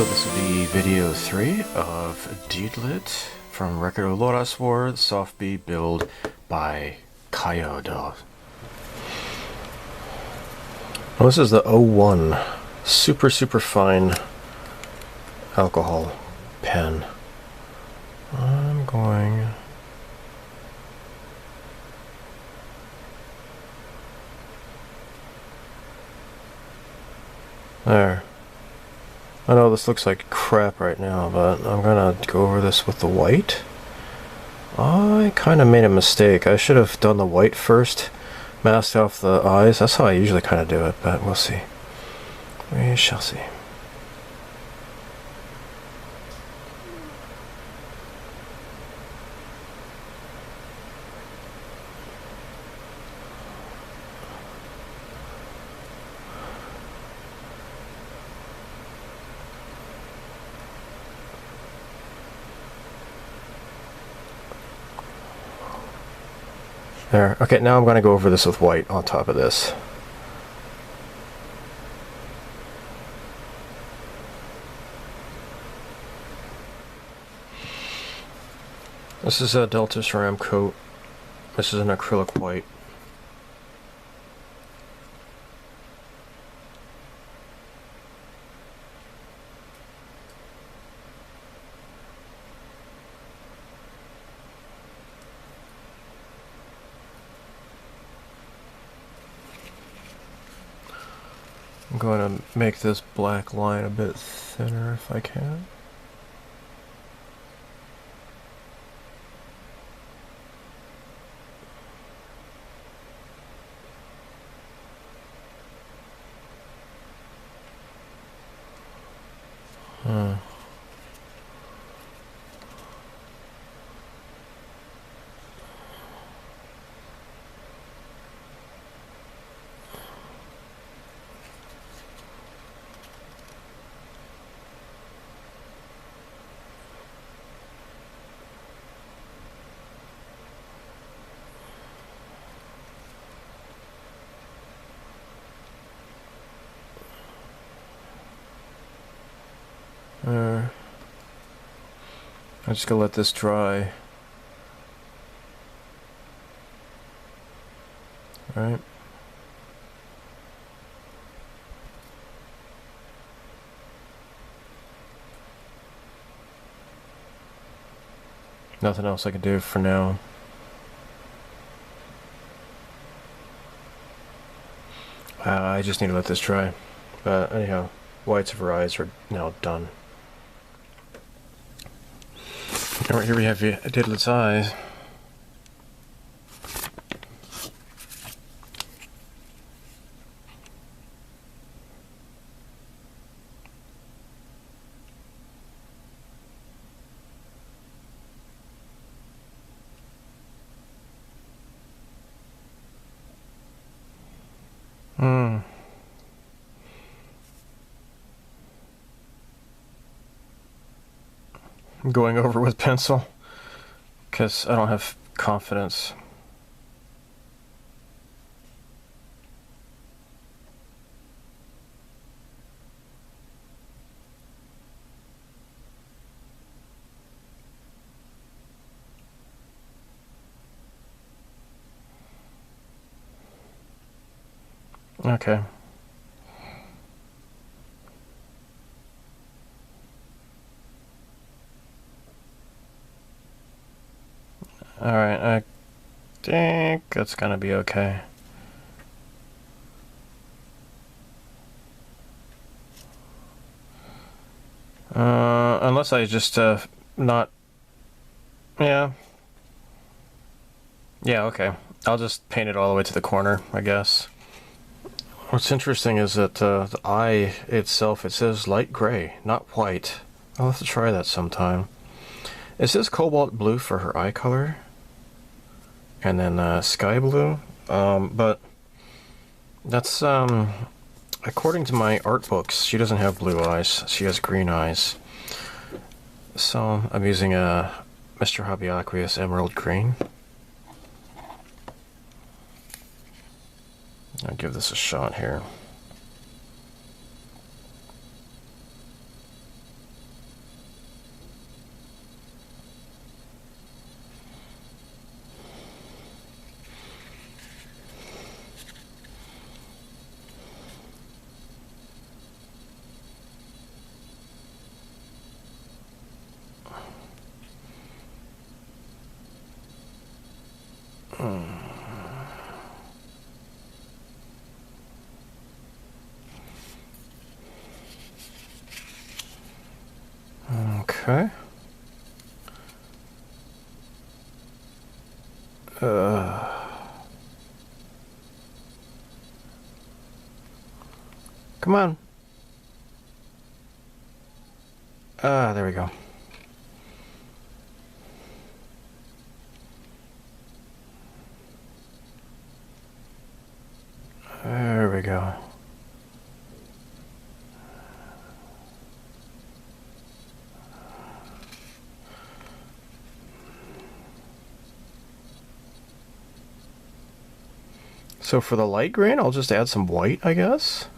So this will be video 3 of Deedlit from Record of Lodoss War, the sofubi build by Kaiyodo. Well, this is the 01 super fine alcohol pen. I'm going... There. I know this looks like crap right now, but I'm gonna go over this with the white. I kind of made a mistake. I should have done the white first, masked off the eyes. That's how I usually kind of do it, but we'll see. We shall see. There. Okay, now I'm going to go over this with white on top of this. This is a Delta Ceramic coat. This is an acrylic white. I'm going to make this black line a bit thinner if I can. I'm just gonna let this dry. Alright. Nothing else I can do for now. I just need to let this dry. But anyhow, whites of her eyes are now done. Alright, here we have Deedlit's eyes. I'm going over with pencil because I don't have confidence. Okay. Alright, I think that's gonna be okay. Unless I just, not... Yeah. Yeah, okay. I'll just paint it all the way to the corner, I guess. What's interesting is that the eye itself, it says light gray, not white. I'll have to try that sometime. It says cobalt blue for her eye color. And then sky blue, but that's, according to my art books, she doesn't have blue eyes, she has green eyes. So I'm using a Mr. Hobby Aqueous Emerald Green. I'll give this a shot here. Okay. Come on. There we go. There we go. So for the light green, I'll just add some white, I guess.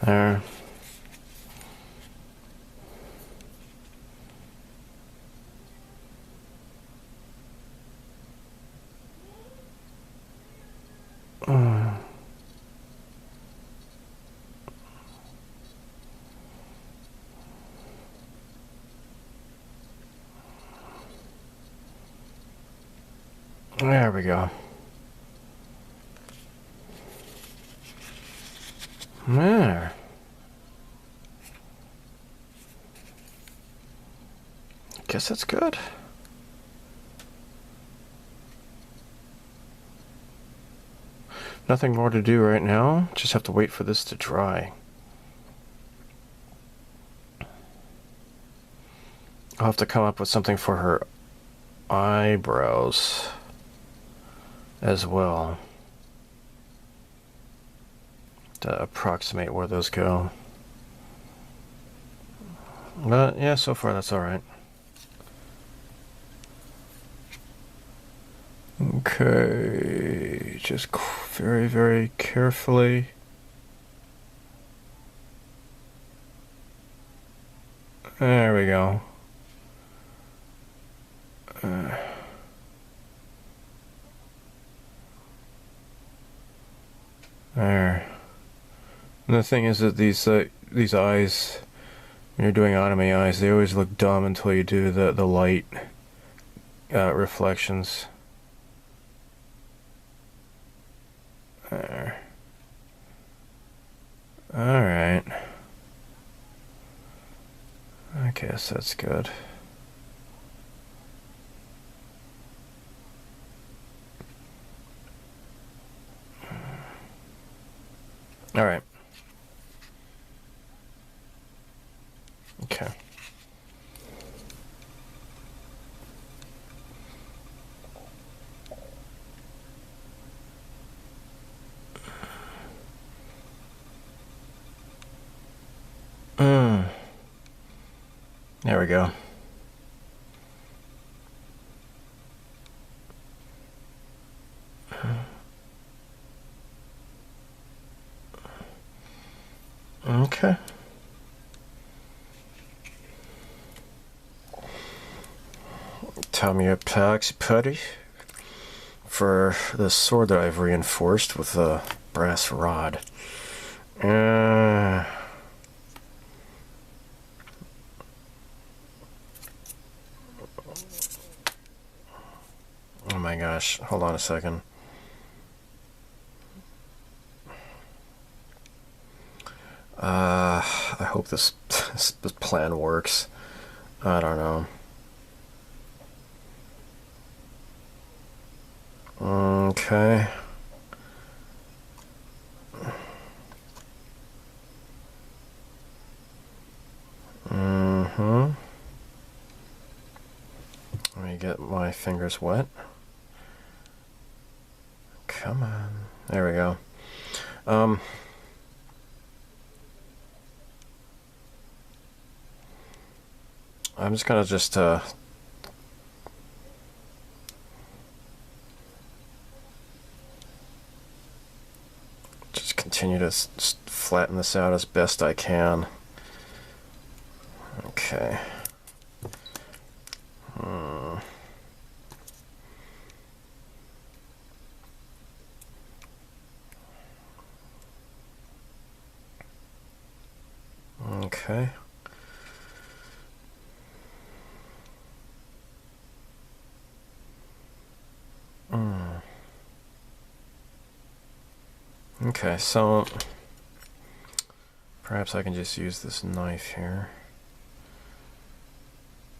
There. There we go. There. Guess that's good. Nothing more to do right now. Just have to wait for this to dry. I'll have to come up with something for her eyebrows as well to approximate where those go. But yeah, so far that's all right. Okay, just very, very carefully. There we go. There. And the thing is that these eyes, when you're doing anime eyes, they always look dumb until you do the light reflections. There. Alright. I guess that's good. Alright. Okay. There we go. Okay. Tell me a epoxy putty for the sword that I've reinforced with a brass rod. Oh my gosh, hold on a second. I hope this plan works. I don't know. Okay. Let me get my fingers wet. Come on. There we go. I'm just gonna just continue to flatten this out as best I can. Okay. Okay. Okay, so perhaps I can just use this knife here.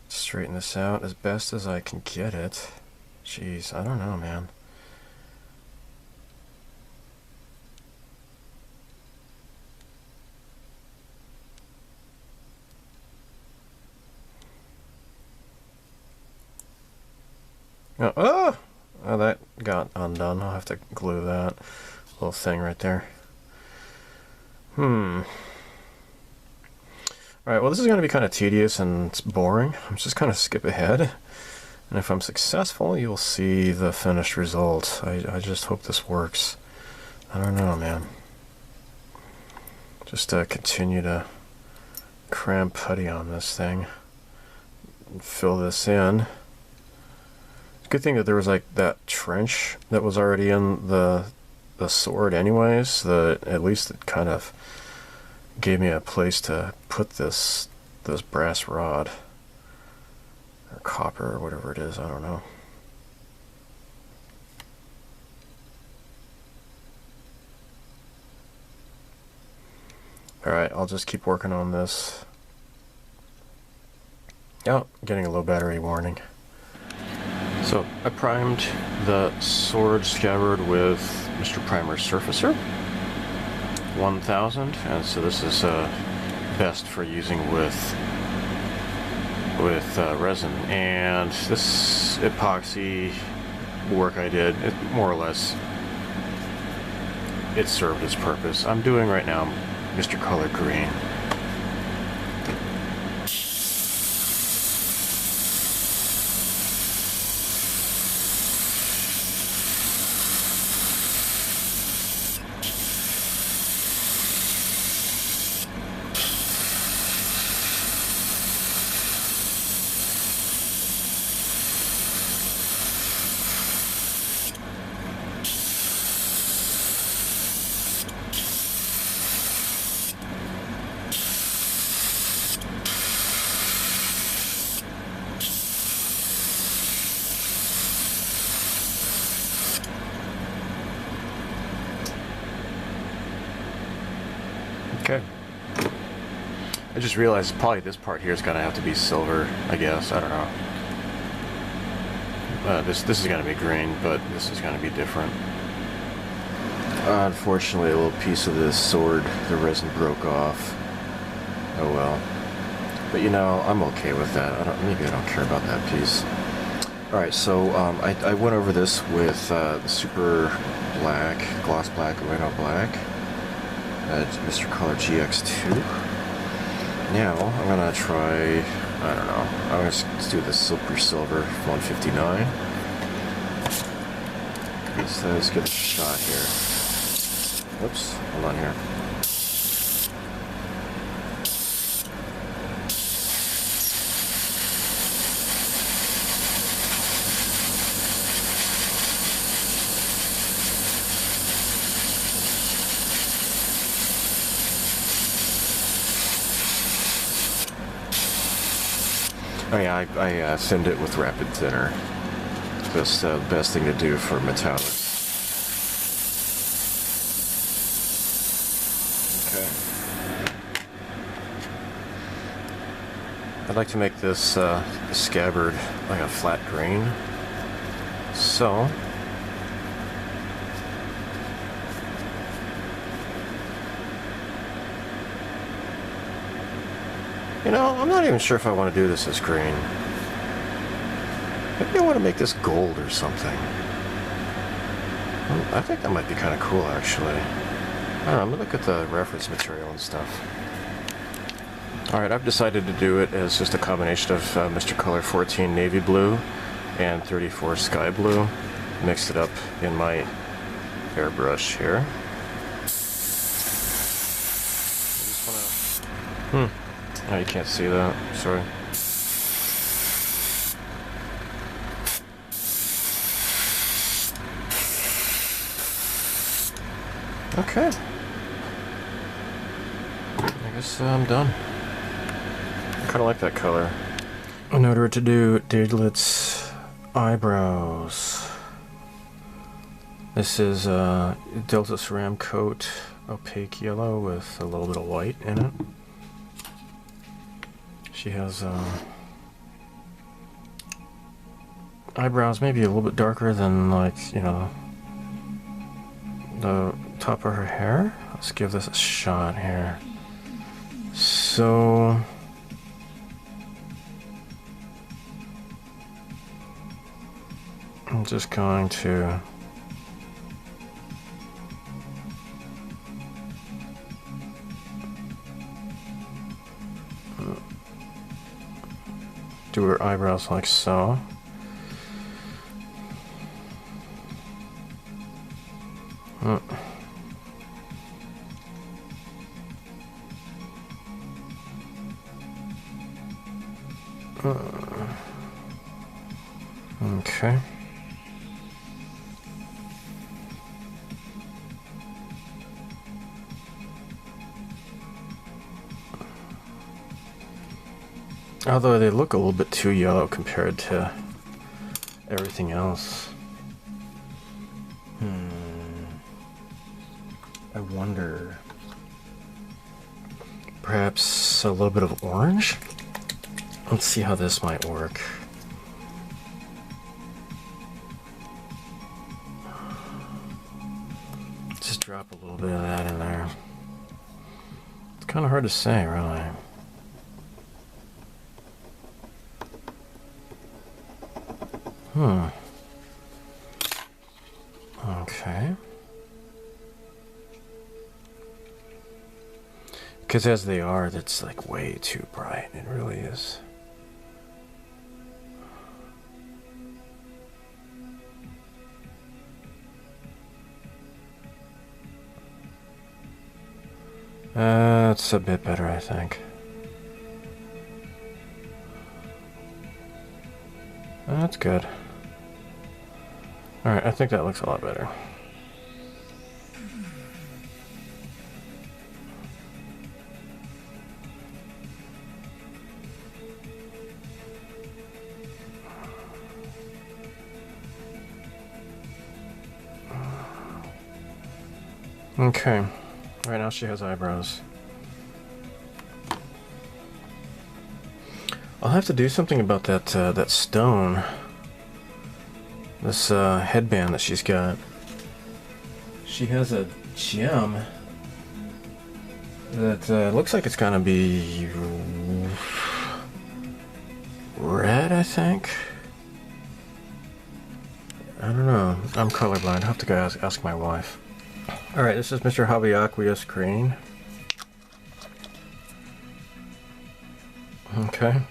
Straighten this out as best as I can get it. Jeez, I don't know, man. Oh, that got undone. I'll have to glue that little thing right there. Alright, well, this is going to be kind of tedious and it's boring. I'm just going to skip ahead. And if I'm successful, you'll see the finished result. I just hope this works. I don't know, man. Just continue to cram putty on this thing. And fill this in. Good thing that there was like that trench that was already in the sword anyways, that at least it kind of gave me a place to put this brass rod or copper or whatever it is, I don't know. Alright, I'll just keep working on this. Oh, getting a low battery warning. So, I primed the sword scabbard with Mr. Primer Surfacer 1000, and so this is best for using with resin. And this epoxy work I did, it more or less, it served its purpose. I'm doing right now Mr. Color Green. Okay. I just realized probably this part here is going to have to be silver, I guess. I don't know. This is going to be green, but this is going to be different. Unfortunately, a little piece of this sword, the resin broke off. Oh well. But you know, I'm okay with that. Maybe I don't care about that piece. Alright, so I went over this with the super black, gloss black, Kaiyodo black. Mr. Color GX2. Now, I'm gonna try, I don't know, I'm gonna just do the Super Silver 159. Let's give it a shot here. Oops, hold on here. Oh yeah, I thinned it with rapid thinner. That's the best thing to do for metallics. Okay. I'd like to make this scabbard like a flat grain. So, you know, I'm not even sure if I want to do this as green. Maybe I want to make this gold or something. I think that might be kind of cool, actually. I don't know, I'm going to look at the reference material and stuff. Alright, I've decided to do it as just a combination of Mr. Color 14 Navy Blue and 34 Sky Blue. Mixed it up in my airbrush here. I just want to... Oh, you can't see that. Sorry. Okay. I guess I'm done. kind of like that color. In order to do Deedlit's eyebrows, this is Delta Ceram Coat opaque yellow with a little bit of white in it. She has eyebrows maybe a little bit darker than, like, you know, the top of her hair. Let's give this a shot here. So I'm just going to do her eyebrows like so. Okay. Although they look a little bit too yellow compared to everything else. I wonder, perhaps a little bit of orange? Let's see how this might work. Just drop a little bit of that in there. It's kind of hard to say, really. Okay. Because as they are, that's like way too bright. It really is. That's a bit better, I think. That's good. Alright, I think that looks a lot better. Okay, right now she has eyebrows. I'll have to do something about that that stone. This headband that she's got. She has a gem that looks like it's gonna be red, I think. I don't know. I'm colorblind. I'll have to go ask my wife. Alright, this is Mr. Hobby Aqueous Green. Okay.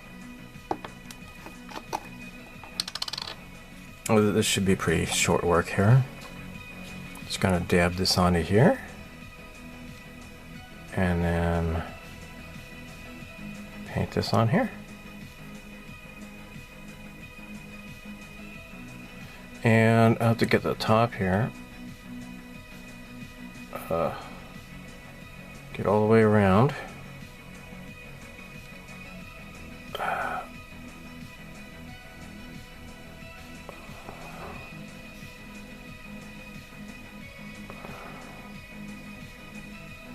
Oh, this should be pretty short work here. Just gonna dab this onto here. And then paint this on here. And I have to get the top here. Get all the way around.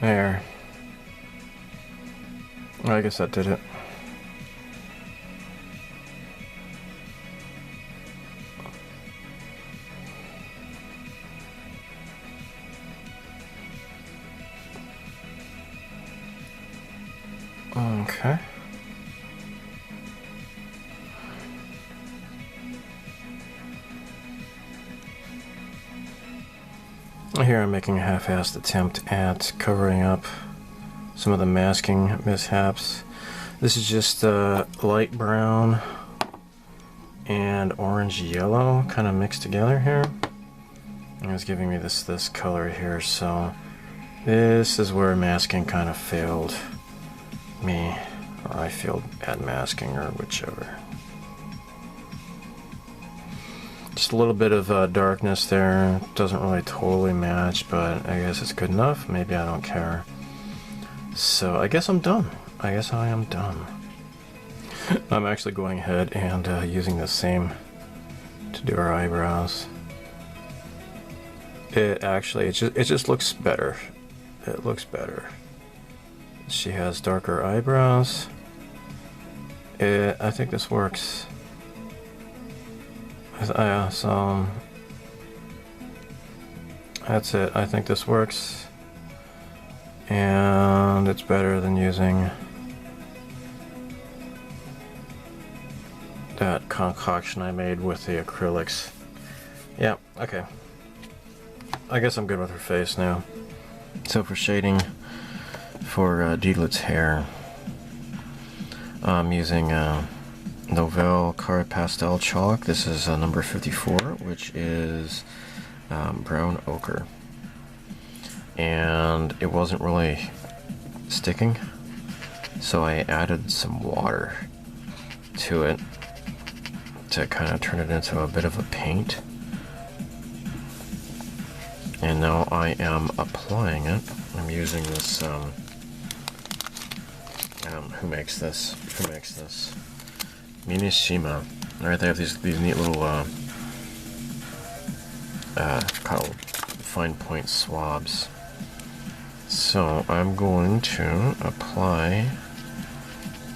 There. I guess that did it. Okay. Here I'm making a half-assed attempt at covering up some of the masking mishaps. This is just light brown and orange yellow kind of mixed together here. And it's giving me this color here, so this is where masking kind of failed me, or I failed at masking, or whichever. Just a little bit of darkness there. Doesn't really totally match, but I guess it's good enough. Maybe I don't care. So I guess I'm done. I guess I am done. I'm actually going ahead and using the same to do her eyebrows. It just looks better. It looks better. She has darker eyebrows. I think this works. So that's it. I think this works, and it's better than using that concoction I made with the acrylics. Yeah, okay. I guess I'm good with her face now. So for shading for Deedlit's hair, I'm using Novell Card Pastel Chalk. This is number 54, which is brown ochre. And it wasn't really sticking, so I added some water to it to kind of turn it into a bit of a paint. And now I am applying it. I'm using this, who makes this? Minishima. Alright, they have these neat little, kind of fine point swabs. So I'm going to apply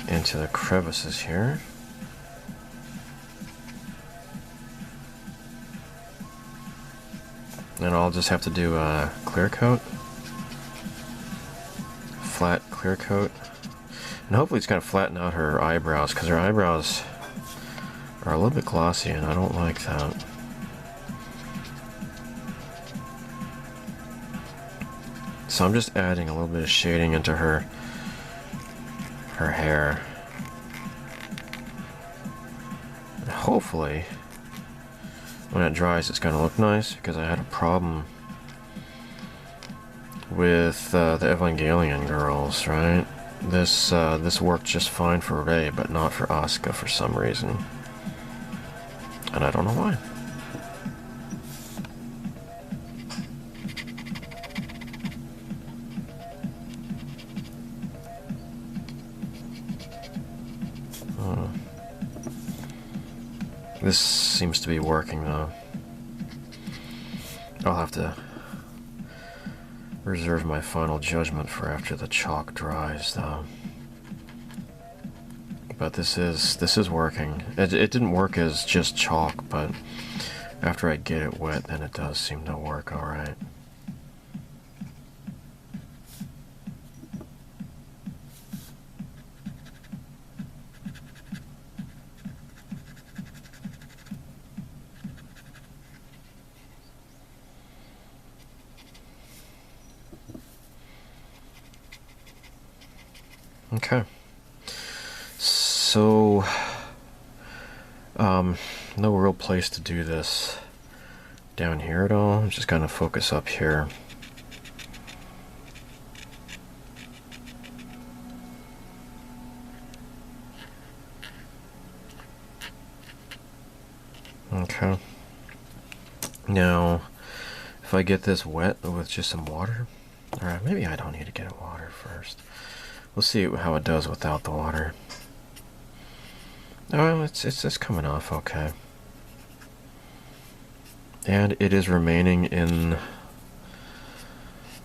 into the crevices here. And I'll just have to do a clear coat. Flat clear coat. And hopefully it's going to flatten out her eyebrows, because her eyebrows are a little bit glossy and I don't like that. So I'm just adding a little bit of shading into her hair. And hopefully when it dries it's going to look nice, because I had a problem with the Evangelion girls, right? This worked just fine for Rei, but not for Asuka for some reason. And I don't know why. This seems to be working though. I'll have to reserve my final judgment for after the chalk dries though. But this is working. It didn't work as just chalk, but after I get it wet, then it does seem to work alright. Okay. So, no real place to do this down here at all. I'm just gonna focus up here. Okay. Now, if I get this wet with just some water, or maybe I don't need to get it water first. We'll see how it does without the water. Oh, it's just coming off okay. And it is remaining in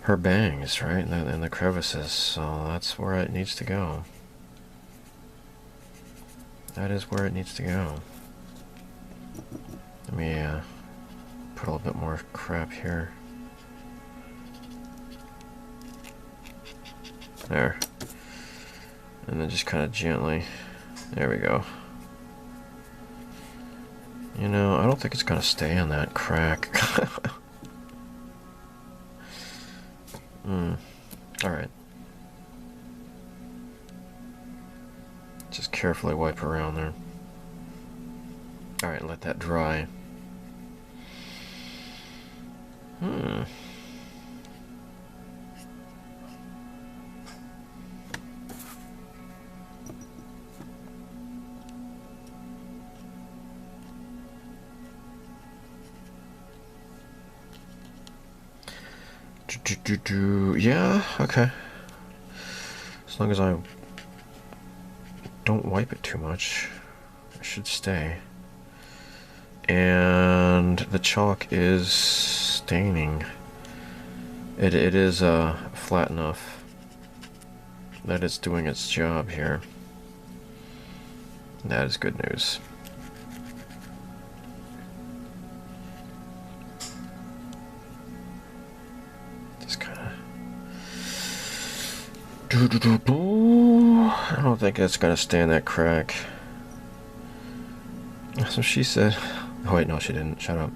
her bangs, right? In the crevices, so that's where it needs to go. That is where it needs to go. Let me put a little bit more crap here. There. And then just kind of gently. There we go. You know, I don't think it's going to stay on that crack. Alright. Just carefully wipe around there. Alright, let that dry. Yeah, okay. As long as I don't wipe it too much. It should stay. And the chalk is staining. It is flat enough that it's doing its job here. That is good news. Just kind of. I don't think it's gonna stand that crack. That's what she said. Oh wait, no, she didn't. Shut up.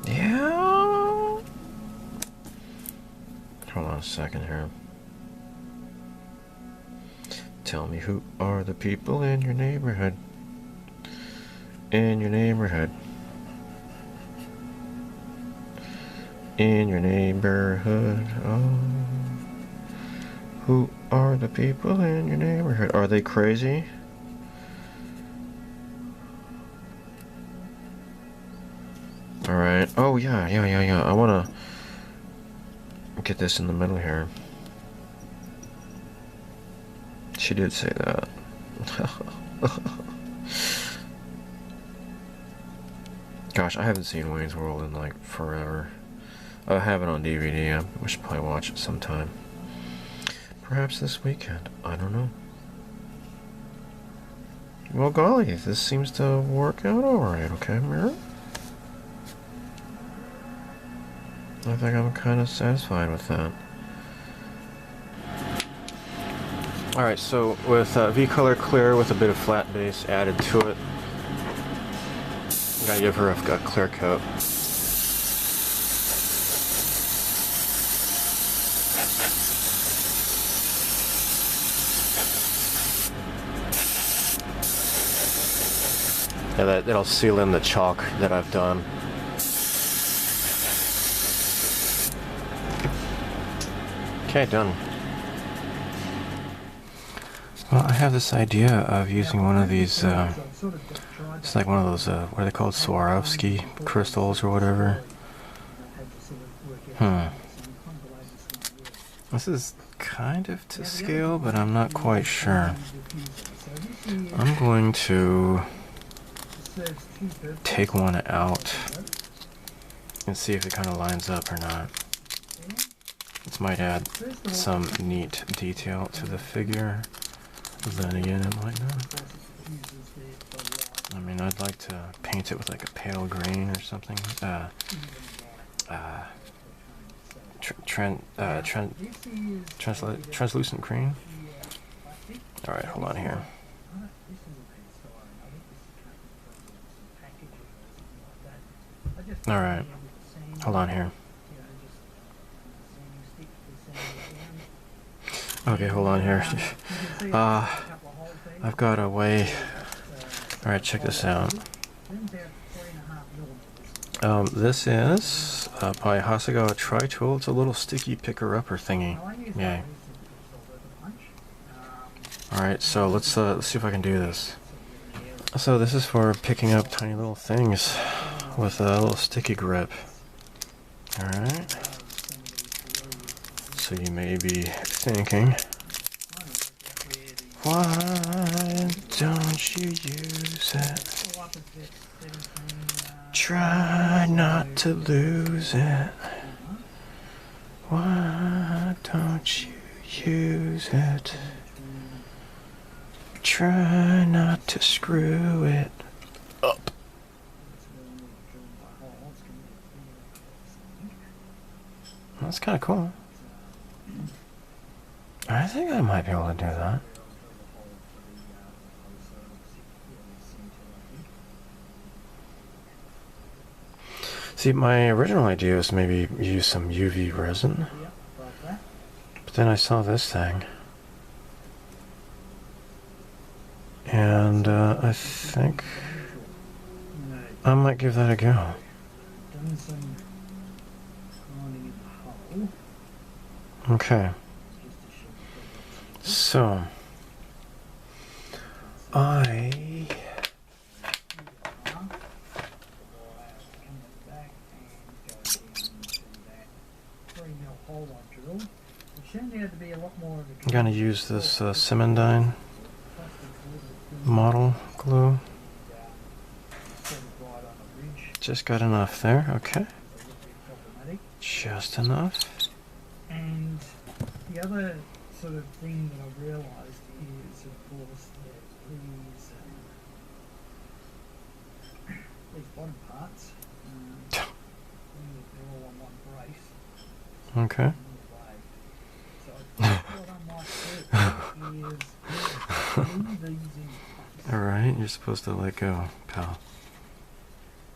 Yeah. Hold on a second here. Tell me, who are the people in your neighborhood? In your neighborhood. In your neighborhood. Oh. Who are the people in your neighborhood? Are they crazy? Alright. Oh, yeah. I wanna get this in the middle here. She did say that. Gosh, I haven't seen Wayne's World in like forever. I have it on DVD. We should probably watch it sometime. Perhaps this weekend. I don't know. Well, golly, this seems to work out alright, okay, Mirror? I think I'm kind of satisfied with that. Alright, so with V-Color Clear with a bit of flat base added to it, I'm gonna give her a clear coat. Yeah, that'll seal in the chalk that I've done. Okay, done. Well, I have this idea of using one of these, it's like one of those, what are they called, Swarovski crystals or whatever. This is kind of to scale, but I'm not quite sure. I'm going to take one out and see if it kind of lines up or not. This might add some neat detail to the figure. Then again, it might not. I mean, I'd like to paint it with like a pale green or something. Translucent green. All right, hold on here. All right, hold on here. Okay, hold on here. I've got a way. Alright, check this out. This is by Hasegawa Tri-Tool. It's a little sticky picker-upper thingy. Yay. Alright, so let's see if I can do this. So this is for picking up tiny little things with a little sticky grip. Alright. So you may be thinking, why don't you use it? Try not to lose it. Why don't you use it? Try not to screw it up. That's kind of cool. I think I might be able to do that. See, my original idea was maybe use some UV resin, but then I saw this thing, and I think I might give that a go. Okay. So, I I'm gonna use this Simendine model glue. Just got enough there, okay. Just enough. And the other sort of thing that I've realised is, of course, that these bottom parts, they're all on one brace. Okay. So what I might do is glue these in place. Alright, you're supposed to let go, pal.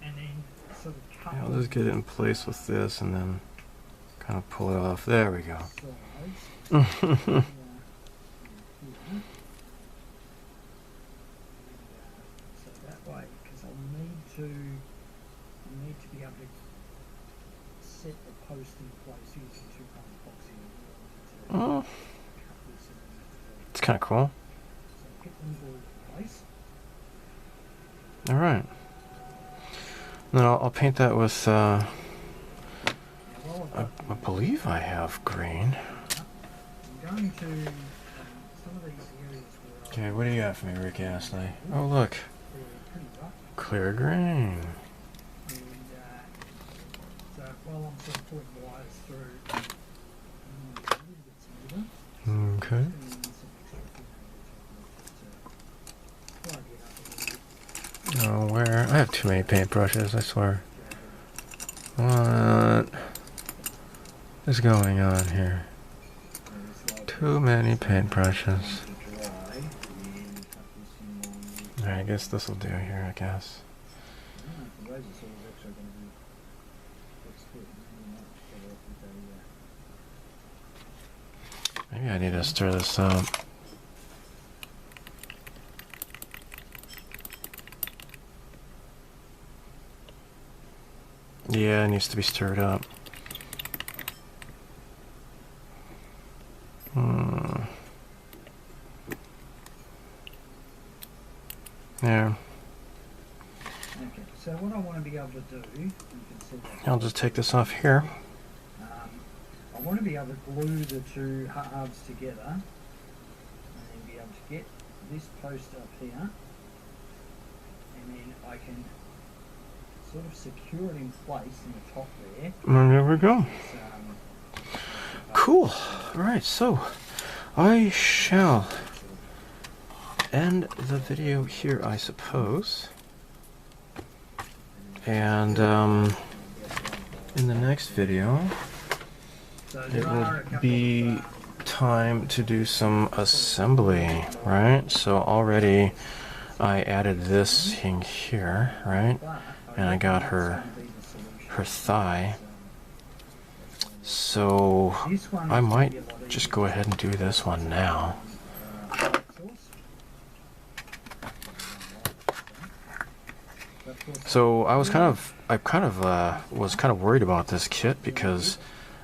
And then sort of cut. Yeah, I'll just get it in place with this and then kind of pull it off. There we go. So that way, because I'll need to be able to set the post in place using 2-prong epoxy. Oh, it's kind of cool. So get them all in place. Alright. Then I'll paint that with, I believe I have green. I'm going to some of these areas where Okay, what do you got for me, Rick Astley? Oh, look. they're pretty rough. Clear green. And so while I'm sort of putting wires through, a little bit smoother. Okay. And some extra thin over the top to tidy it up a little bit. Oh, where? I have too many paintbrushes, I swear. What is going on here? Too many paintbrushes. Alright, I guess this will do here, I guess. Maybe I need to stir this up. Yeah, it needs to be stirred up. There. Okay, so what I want to be able to do, you can see that. I'll just take this off here. I want to be able to glue the two halves together and then be able to get this post up here, and then I can sort of secure it in place in the top there. And there we go. It's, Cool. Alright, so I shall end the video here, I suppose. And in the next video, it will be time to do some assembly, right? So already I added this thing here, right? And I got her thigh. So I might just go ahead and do this one now. So I was kind of worried about this kit because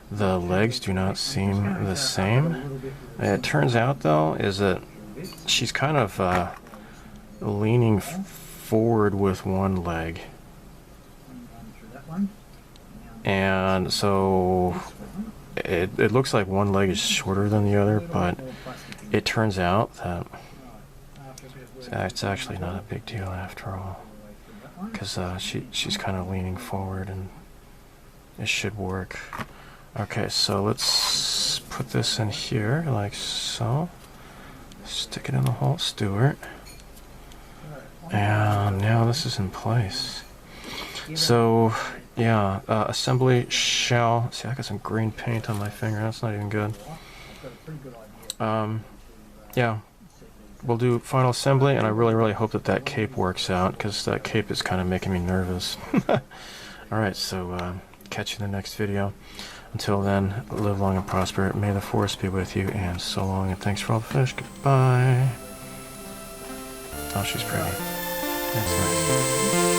the legs do not seem the same. It turns out though is that she's kind of leaning forward with one leg, and so it looks like one leg is shorter than the other, but it turns out that it's actually not a big deal after all, because she's kind of leaning forward and it should work. Okay, so let's put this in here like so. Stick it in the hole, Stuart. And now this is in place. So yeah, assembly shall. See, I got some green paint on my finger. That's not even good. Yeah, we'll do final assembly, and I really hope that that cape works out, because that cape is kind of making me nervous. Alright, so catch you in the next video. Until then, live long and prosper. May the force be with you, and so long, and thanks for all the fish. Goodbye. Oh, she's pretty. That's nice.